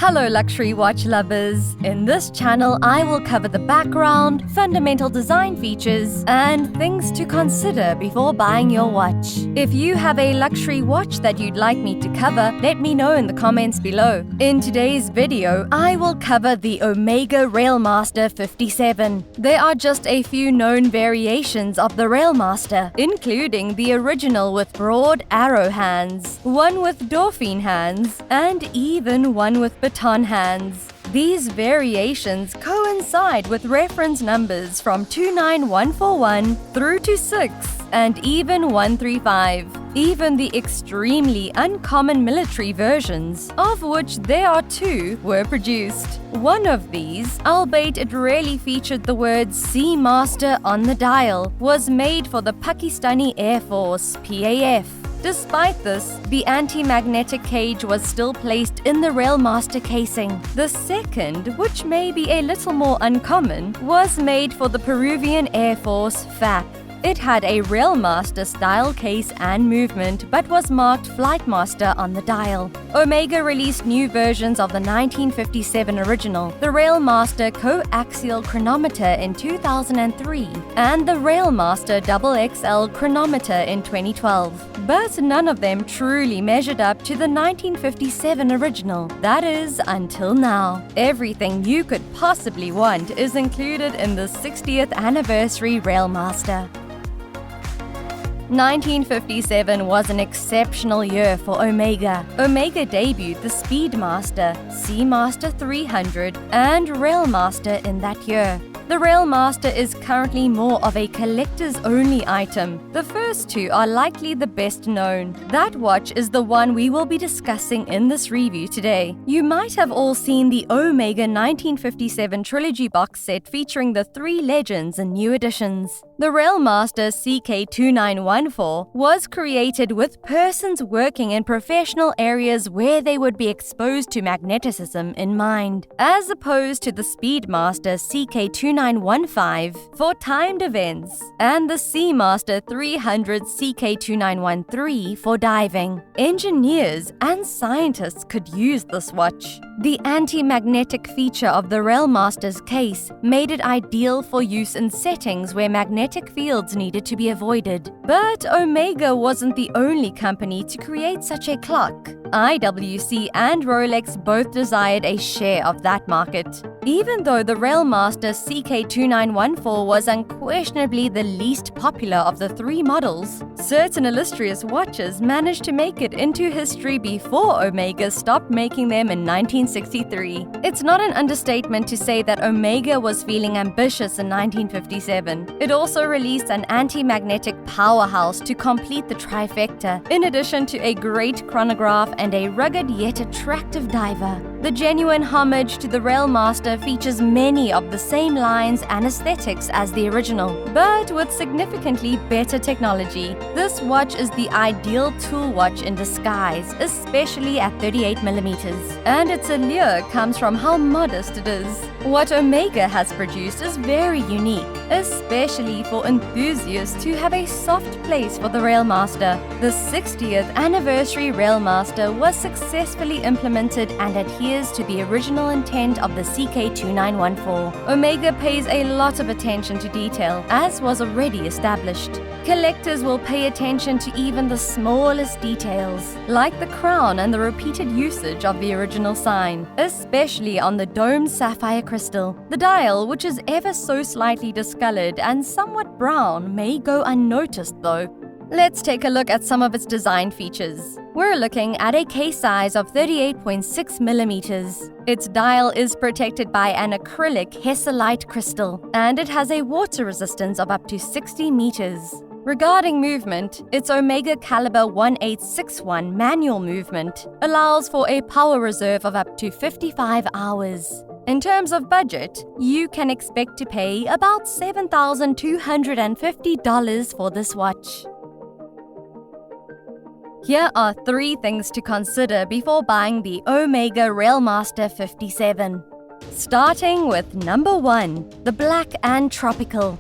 Hello luxury watch lovers! In this channel, I will cover the background, fundamental design features, and things to consider before buying your watch. If you have a luxury watch that you'd like me to cover, let me know in the comments below. In today's video, I will cover the OMEGA Railmaster 57. There are just a few known variations of the Railmaster, including the original with broad arrow hands, one with Dauphine hands, and even one with baton hands. These variations coincide with reference numbers from 29141 through to 6 and even 135. Even the extremely uncommon military versions, of which there are 2, were produced. One of these, albeit it rarely featured the word Seamaster on the dial, was made for the Pakistani Air Force (PAF). Despite this, the anti-magnetic cage was still placed in the Railmaster casing. The second, which may be a little more uncommon, was made for the Peruvian Air Force FAP. It had a Railmaster style case and movement, but was marked Flightmaster on the dial. OMEGA released new versions of the 1957 original, the Railmaster co-axial chronometer in 2003, and the Railmaster XXL chronometer in 2012. But none of them truly measured up to the 1957 original. That is, until now. Everything you could possibly want is included in the 60th anniversary Railmaster. 1957 was an exceptional year for OMEGA. OMEGA debuted the Speedmaster, Seamaster 300, and Railmaster in that year. The Railmaster is currently more of a collector's-only item. The first 2 are likely the best known. That watch is the one we will be discussing in this review today. You might have all seen the OMEGA 1957 trilogy box set featuring the 3 legends and new additions. The Railmaster CK2914 was created with persons working in professional areas where they would be exposed to magneticism in mind, as opposed to the Speedmaster CK2915 for timed events and the Seamaster 300 CK2913 for diving. Engineers and scientists could use this watch. The anti-magnetic feature of the Railmaster's case made it ideal for use in settings where magnetic fields needed to be avoided. But OMEGA wasn't the only company to create such a clock. IWC and Rolex both desired a share of that market. Even though the Railmaster CK2914 was unquestionably the least popular of the 3 models, certain illustrious watches managed to make it into history before OMEGA stopped making them in 1963. It's not an understatement to say that OMEGA was feeling ambitious in 1957. It also released an anti-magnetic powerhouse to complete the trifecta, in addition to a great chronograph and a rugged yet attractive diver. The genuine homage to the Railmaster features many of the same lines and aesthetics as the original, but with significantly better technology. This watch is the ideal tool watch in disguise, especially at 38mm, and its allure comes from how modest it is. What OMEGA has produced is very unique, especially for enthusiasts who have a soft place for the Railmaster. The 60th anniversary Railmaster was successfully implemented and adheres to the original intent of the CK2914. OMEGA pays a lot of attention to detail, as was already established. Collectors will pay attention to even the smallest details, like the crown and the repeated usage of the original sign, especially on the domed sapphire crystal. The dial, which is ever so slightly discolored and somewhat brown, may go unnoticed though. Let's take a look at some of its design features. We're looking at a case size of 38.6mm. Its dial is protected by an acrylic Hesselite crystal, and it has a water resistance of up to 60 meters. Regarding movement, its OMEGA caliber 1861 manual movement allows for a power reserve of up to 55 hours. In terms of budget, you can expect to pay about $7,250 for this watch. Here are 3 things to consider before buying the OMEGA Railmaster 57. Starting with number 1, the black and tropical.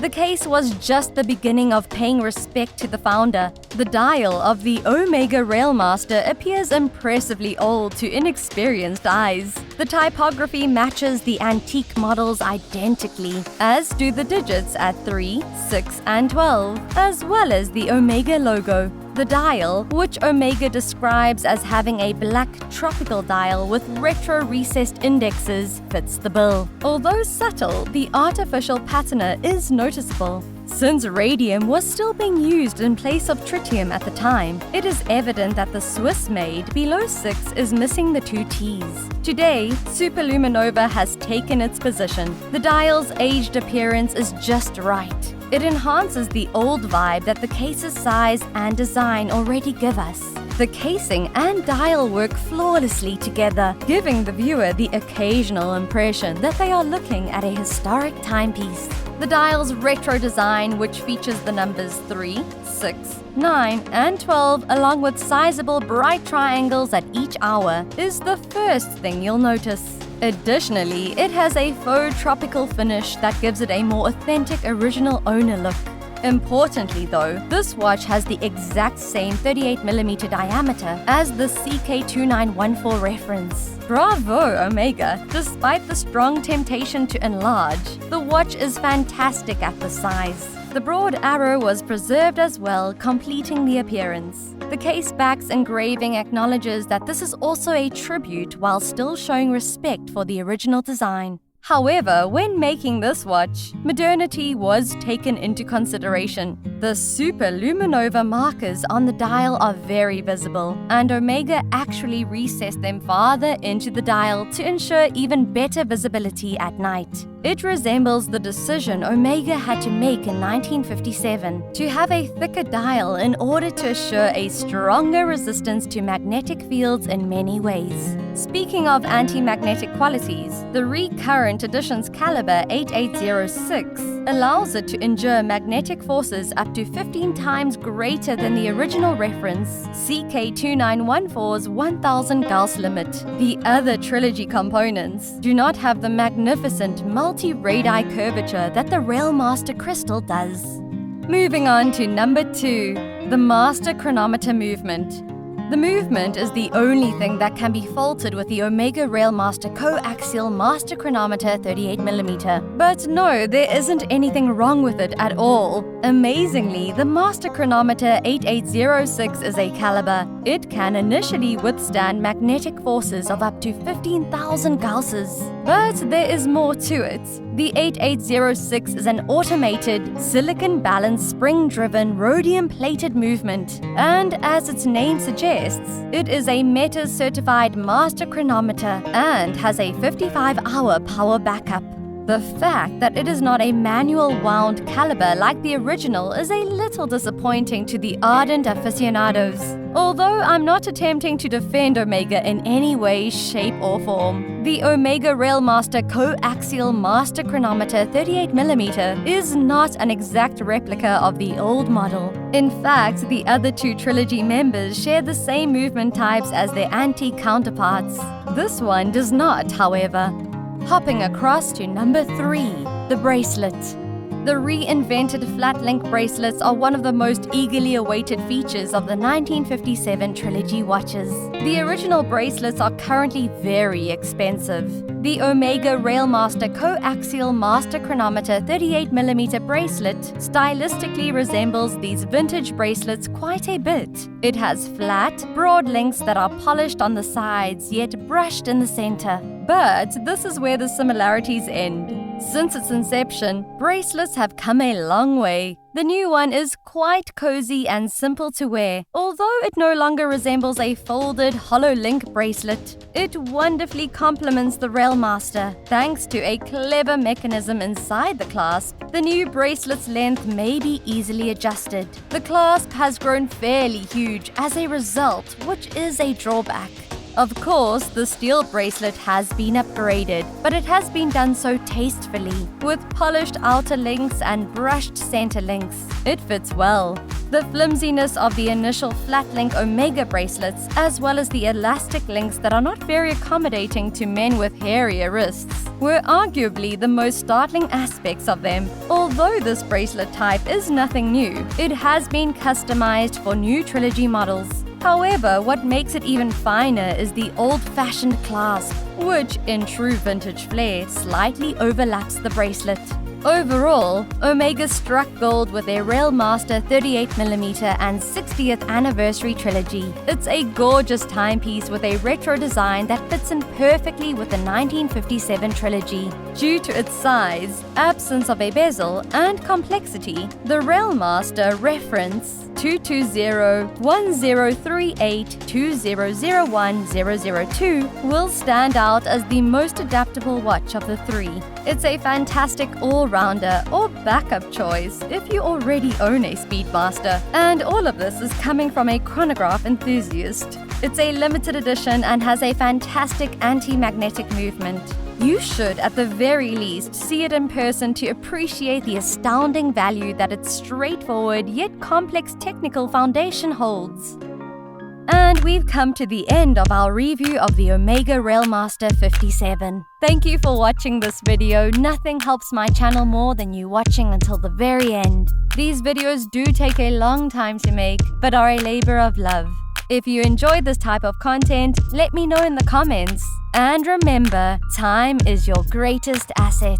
The case was just the beginning of paying respect to the founder. The dial of the OMEGA Railmaster appears impressively old to inexperienced eyes. The typography matches the antique models identically, as do the digits at 3, 6, and 12, as well as the OMEGA logo. The dial, which OMEGA describes as having a black tropical dial with retro-recessed indexes, fits the bill. Although subtle, the artificial patina is noticeable. Since radium was still being used in place of tritium at the time, it is evident that the Swiss-made below 6 is missing the 2 T's. Today, Superluminova has taken its position. The dial's aged appearance is just right. It enhances the old vibe that the case's size and design already give us. The casing and dial work flawlessly together, giving the viewer the occasional impression that they are looking at a historic timepiece. The dial's retro design, which features the numbers 3, 6, 9, and 12, along with sizable bright triangles at each hour, is the first thing you'll notice. Additionally, it has a faux tropical finish that gives it a more authentic original owner look. Importantly though, this watch has the exact same 38mm diameter as the CK2914 reference. Bravo, OMEGA! Despite the strong temptation to enlarge, the watch is fantastic at the size. The broad arrow was preserved as well, completing the appearance. The case back's engraving acknowledges that this is also a tribute while still showing respect for the original design. However, when making this watch, modernity was taken into consideration. The Superluminova markers on the dial are very visible, and OMEGA actually recessed them farther into the dial to ensure even better visibility at night. It resembles the decision OMEGA had to make in 1957 to have a thicker dial in order to assure a stronger resistance to magnetic fields in many ways. Speaking of anti-magnetic qualities, the recurrent edition's caliber 8806 allows it to endure magnetic forces up to 15 times greater than the original reference CK2914's 1000 Gauss limit. The other trilogy components do not have the magnificent multi-radii curvature that the Railmaster crystal does. Moving on to number 2, the Master Chronometer movement. The movement is the only thing that can be faulted with the OMEGA Railmaster co-axial Master Chronometer 38mm. But no, there isn't anything wrong with it at all. Amazingly, the Master Chronometer 8806 is a caliber. It can initially withstand magnetic forces of up to 15,000 gausses. But there is more to it. The 8806 is an automated, silicon-balanced, spring-driven, rhodium-plated movement. And as its name suggests, it is a META-certified master chronometer and has a 55-hour power backup. The fact that it is not a manual wound caliber like the original is a little disappointing to the ardent aficionados. Although I'm not attempting to defend OMEGA in any way, shape, or form, the OMEGA Railmaster co-axial Master Chronometer 38mm is not an exact replica of the old model. In fact, the other 2 trilogy members share the same movement types as their antique counterparts. This one does not, however. Hopping across to number 3, the bracelet. The reinvented flat-link bracelets are one of the most eagerly awaited features of the 1957 trilogy watches. The original bracelets are currently very expensive. The OMEGA Railmaster co-axial Master Chronometer 38mm bracelet stylistically resembles these vintage bracelets quite a bit. It has flat, broad links that are polished on the sides yet brushed in the center. But this is where the similarities end. Since its inception, bracelets have come a long way. The new one is quite cozy and simple to wear. Although it no longer resembles a folded hollow link bracelet, it wonderfully complements the Railmaster. Thanks to a clever mechanism inside the clasp, the new bracelet's length may be easily adjusted. The clasp has grown fairly huge as a result, which is a drawback. Of course, the steel bracelet has been upgraded, but it has been done so tastefully, with polished outer links and brushed center links. It fits well. The flimsiness of the initial flat-link Omega bracelets, as well as the elastic links that are not very accommodating to men with hairier wrists, were arguably the most startling aspects of them. Although this bracelet type is nothing new, it has been customized for new trilogy models. However, what makes it even finer is the old-fashioned clasp, which, in true vintage flair, slightly overlaps the bracelet. Overall, Omega struck gold with their Railmaster 38mm and 60th anniversary trilogy. It's a gorgeous timepiece with a retro design that fits in perfectly with the 1957 trilogy. Due to its size, absence of a bezel, and complexity, the Railmaster reference 220-1038-2001-002 will stand out as the most adaptable watch of the three. It's a fantastic all-rounder or backup choice if you already own a Speedmaster. And all of this is coming from a chronograph enthusiast. It's a limited edition and has a fantastic anti-magnetic movement. You should, at the very least, see it in person to appreciate the astounding value that its straightforward yet complex technical foundation holds. And we've come to the end of our review of the OMEGA Railmaster 57. Thank you for watching this video. Nothing helps my channel more than you watching until the very end. These videos do take a long time to make, but are a labor of love. If you enjoyed this type of content, let me know in the comments. And remember, time is your greatest asset.